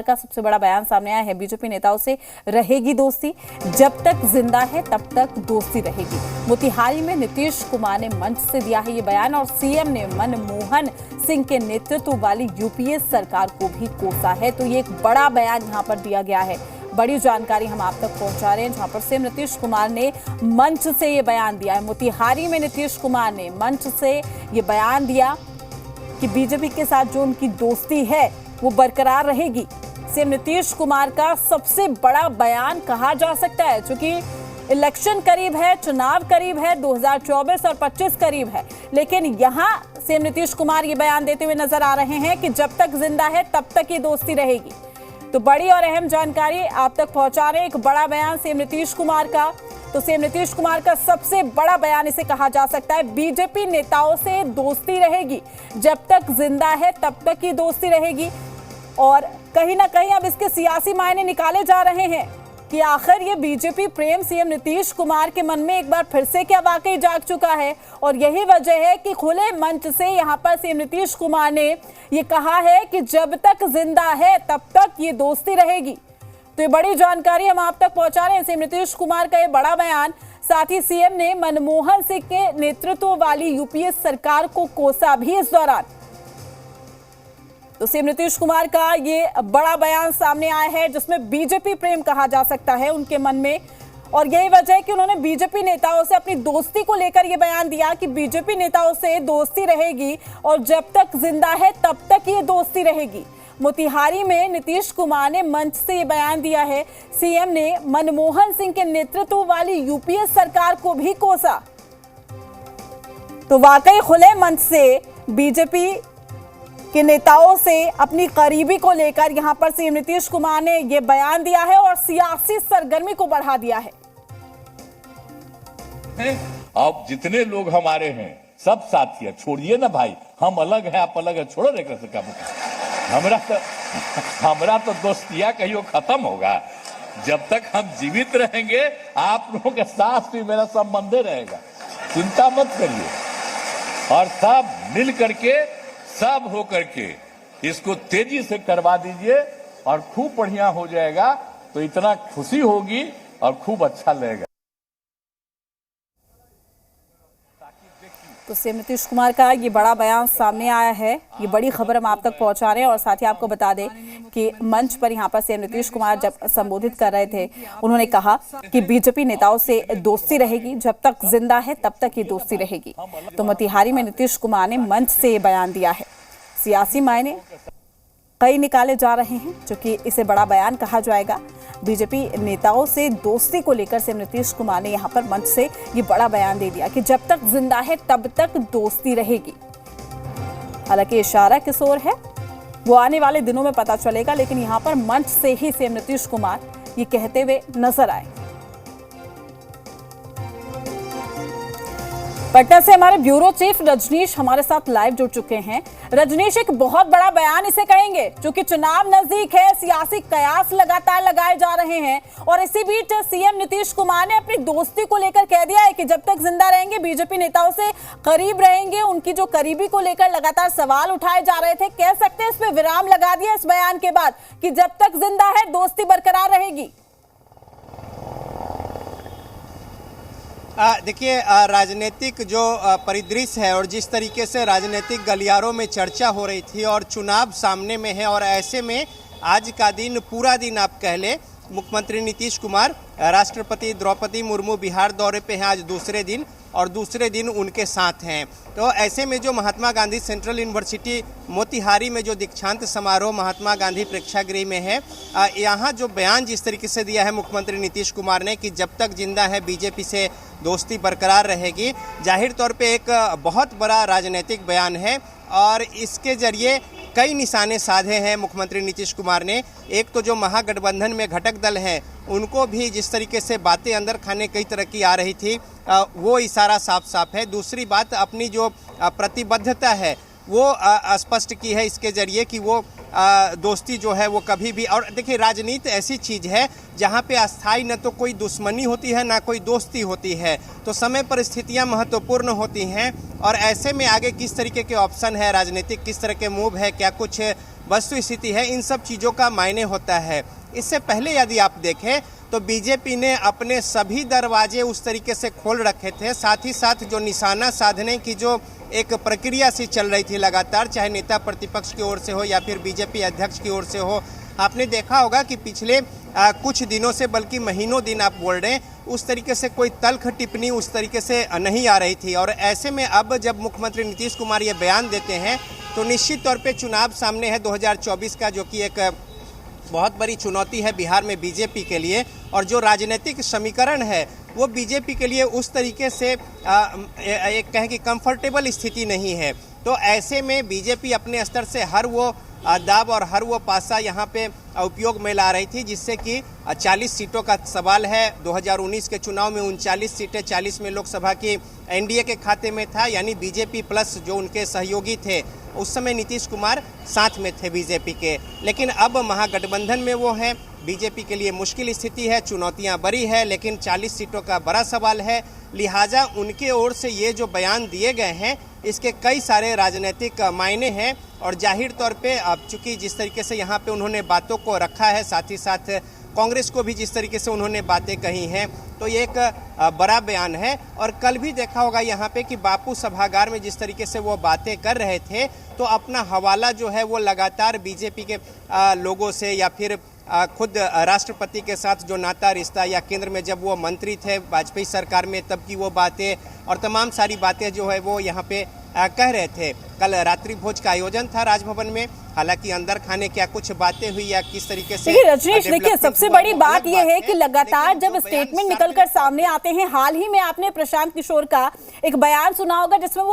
का सबसे बड़ा बयान सामने आया है। बीजेपी नेताओं से रहेगी दोस्ती, जब तक जिंदा है तब तक दोस्ती रहेगी। मोतिहारी में नीतीश कुमार ने मंच से दिया है ये बयान और सीएम ने मनमोहन सिंह के नेतृत्व वाली यूपीए सरकार को भी कोसा है। तो ये एक बड़ा बयान यहाँ पर दिया गया है। बड़ी जानकारी हम आप तक पहुंचा रहे हैं, जहां पर सीएम नीतीश कुमार ने मंच से ये बयान दिया है। मोतिहारी में नीतीश कुमार ने मंच से ये बयान दिया कि बीजेपी के साथ जो उनकी दोस्ती है वो बरकरार रहेगी। सीएम नीतीश कुमार का सबसे बड़ा बयान कहा जा सकता है, क्योंकि इलेक्शन करीब है, चुनाव करीब है, 2024 और 25 करीब है, लेकिन यहां सीएम नीतीश कुमार ये बयान देते हुए नजर आ रहे हैं कि जब तक जिंदा है तब तक ये दोस्ती रहेगी। तो बड़ी और अहम जानकारी आप तक पहुंचा रहे हैं, एक बड़ा बयान सीएम नीतीश कुमार का। तो सीएम नीतीश कुमार का सबसे बड़ा बयान इसे कहा जा सकता है। बीजेपी नेताओं से दोस्ती रहेगी, जब तक जिंदा है तब तक ही दोस्ती रहेगी। और कहीं ना कहीं अब इसके सियासी मायने निकाले जा रहे हैं कि आखिर ये बीजेपी प्रेम सीएम नीतीश कुमार के मन में एक बार फिर से क्या वाकई जाग चुका है। और यही वजह है कि खुले मंच से यहाँ पर सीएम नीतीश कुमार ने ये कहा है कि जब तक जिंदा है तब तक ये दोस्ती रहेगी। तो ये बड़ी जानकारी हम आप तक पहुंचा रहे हैं, सीएम नीतीश कुमार का ये बड़ा बयान। साथ ही सीएम ने मनमोहन सिंह के नेतृत्व वाली यूपीए सरकार को कोसा भी इस दौरान। तो सीएम नीतीश कुमार का ये बड़ा बयान सामने आया है, जिसमें बीजेपी प्रेम कहा जा सकता है उनके मन में। और यही वजह है कि उन्होंने बीजेपी नेताओं से अपनी दोस्ती को लेकर ये बयान दिया कि बीजेपी नेताओं से दोस्ती रहेगी और जब तक जिंदा है तब तक ये दोस्ती रहेगी। मोतिहारी में नीतीश कुमार ने मंच से ये बयान दिया है। सीएम ने मनमोहन सिंह के नेतृत्व वाली यूपीए सरकार को भी कोसा। तो वाकई खुले मंच से बीजेपी के नेताओं से अपनी करीबी को लेकर यहां पर सीएम नीतीश कुमार ने यह बयान दिया है और सियासी सरगर्मी को बढ़ा दिया है। अब जितने लोग हमारे हैं सब साथी है, छोड़िए ना भाई, हम अलग हैं आप अलग है, छोड़ो रे का हमरा तो दोस्तियां कहीं खत्म होगा। जब तक हम जीवित रहेंगे आप लोगों के साथ भी मेरा संबंध रहेगा, चिंता मत करिए। और सब मिल करके सब हो करके इसको तेजी से करवा दीजिए और खूब बढ़िया हो जाएगा। तो इतना खुशी होगी और खूब अच्छा लगेगा। तो सीएम नीतीश कुमार का ये बड़ा बयान सामने आया है। ये बड़ी खबर हम आप तक पहुंचा रहे हैं। और साथ ही आपको बता दें कि मंच पर यहाँ पर सीएम नीतीश कुमार जब संबोधित कर रहे थे, उन्होंने कहा कि बीजेपी नेताओं से दोस्ती रहेगी, जब तक जिंदा है तब तक ये दोस्ती रहेगी। तो मोतिहारी में नीतीश कुमार ने मंच से ये बयान दिया है। सियासी मायने कई निकाले जा रहे हैं, जो कि इसे बड़ा बयान कहा जाएगा। बीजेपी नेताओं से दोस्ती को लेकर सीएम नीतीश कुमार ने यहां पर मंच से ये बड़ा बयान दे दिया कि जब तक जिंदा है तब तक दोस्ती रहेगी। हालांकि इशारा किस ओर है वो आने वाले दिनों में पता चलेगा, लेकिन यहां पर मंच से ही सीएम नीतीश कुमार ये कहते हुए नजर आए। पटना से हमारे ब्यूरो चीफ रजनीश हमारे साथ लाइव जुड़ चुके हैं। रजनीश, एक बहुत बड़ा बयान इसे कहेंगे, क्योंकि चुनाव नजदीक है, सियासी कयास लगातार लगाए जा रहे हैं और इसी बीच सीएम नीतीश कुमार ने अपनी दोस्ती को लेकर कह दिया है कि जब तक जिंदा रहेंगे, बीजेपी नेताओं से करीब रहेंगे। उनकी जो करीबी को लेकर लगातार सवाल उठाए जा रहे थे, कह सकते हैं इस पे विराम लगा दिया इस बयान के बाद कि जब तक जिंदा है दोस्ती बरकरार रहेगी। देखिए, राजनीतिक जो परिदृश्य है और जिस तरीके से राजनीतिक गलियारों में चर्चा हो रही थी और चुनाव सामने में है, और ऐसे में आज का दिन पूरा दिन आप कह ले, मुख्यमंत्री नीतीश कुमार, राष्ट्रपति द्रौपदी मुर्मू बिहार दौरे पे हैं आज दूसरे दिन, और दूसरे दिन उनके साथ हैं। तो ऐसे में जो महात्मा गांधी सेंट्रल यूनिवर्सिटी मोतिहारी में जो दीक्षांत समारोह महात्मा गांधी प्रेक्षागृह में है, यहाँ जो बयान जिस तरीके से दिया है मुख्यमंत्री नीतीश कुमार ने कि जब तक जिंदा है बीजेपी से दोस्ती बरकरार रहेगी, जाहिर तौर पे एक बहुत बड़ा राजनीतिक बयान है और इसके जरिए कई निशाने साधे हैं मुख्यमंत्री नीतीश कुमार ने। एक तो जो महागठबंधन में घटक दल हैं उनको भी जिस तरीके से बातें अंदर खाने कई तरह की आ रही थी, वो इशारा साफ साफ है। दूसरी बात, अपनी जो प्रतिबद्धता है वो स्पष्ट की है इसके जरिए कि वो दोस्ती जो है वो कभी भी, और देखिए राजनीति ऐसी चीज़ है जहाँ पे अस्थाई न तो कोई दुश्मनी होती है ना कोई दोस्ती होती है, तो समय परिस्थितियाँ महत्वपूर्ण होती हैं और ऐसे में आगे किस तरीके के ऑप्शन है राजनीतिक, किस तरह के मूव है, क्या कुछ वस्तु स्थिति है, इन सब चीज़ों का मायने होता है। इससे पहले यदि आप देखें तो बीजेपी ने अपने सभी दरवाजे उस तरीके से खोल रखे थे, साथ ही साथ जो निशाना साधने की जो एक प्रक्रिया सी चल रही थी लगातार, चाहे नेता प्रतिपक्ष की ओर से हो या फिर बीजेपी अध्यक्ष की ओर से हो, आपने देखा होगा कि पिछले कुछ दिनों से, बल्कि महीनों दिन आप बोल रहे हैं, उस तरीके से कोई तल्ख टिप्पणी उस तरीके से नहीं आ रही थी। और ऐसे में अब जब मुख्यमंत्री नीतीश कुमार ये बयान देते हैं तो निश्चित तौर पे चुनाव सामने है 2024 का, जो कि एक बहुत बड़ी चुनौती है बिहार में बीजेपी के लिए, और जो राजनीतिक समीकरण है वो बीजेपी के लिए उस तरीके से एक कहें कि कंफर्टेबल स्थिति नहीं है। तो ऐसे में बीजेपी अपने स्तर से हर वो दाव और हर वो पासा यहाँ पे उपयोग में ला रही थी, जिससे कि 40 सीटों का सवाल है। 2019 के चुनाव में 39 सीटें, 40 में लोकसभा की एनडीए के खाते में था, यानी बीजेपी प्लस जो उनके सहयोगी थे, उस समय नीतीश कुमार साथ में थे बीजेपी के। लेकिन अब महागठबंधन में वो हैं, बीजेपी के लिए मुश्किल स्थिति है, चुनौतियां बड़ी है, लेकिन 40 सीटों का बड़ा सवाल है। लिहाजा उनके ओर से ये जो बयान दिए गए हैं इसके कई सारे राजनीतिक मायने हैं, और जाहिर तौर पे अब चूंकि जिस तरीके से यहाँ पे उन्होंने बातों को रखा है, साथ ही साथ कांग्रेस को भी जिस तरीके से उन्होंने बातें कही हैं, तो ये एक बड़ा बयान है। और कल भी देखा होगा यहाँ पे कि बापू सभागार में जिस तरीके से वो बातें कर रहे थे, तो अपना हवाला जो है वो लगातार बीजेपी के लोगों से या फिर खुद राष्ट्रपति के साथ जो नाता रिश्ता, या केंद्र में जब वो मंत्री थे वाजपेयी सरकार में तब की वो बातें और तमाम सारी बातें जो है वो यहाँ पे कह रहे थे। कल रात्रि भोज का आयोजन था राजभवन में, हालांकि अंदर खाने क्या कुछ बातें हुई या किस तरीके से। देखिए रजनीश, देखिए सबसे बड़ी बात यह है कि लगातार जब स्टेटमेंट निकलकर सामने आते हैं, हाल ही में आपने प्रशांत किशोर का एक बयान सुना होगा जिसमें वो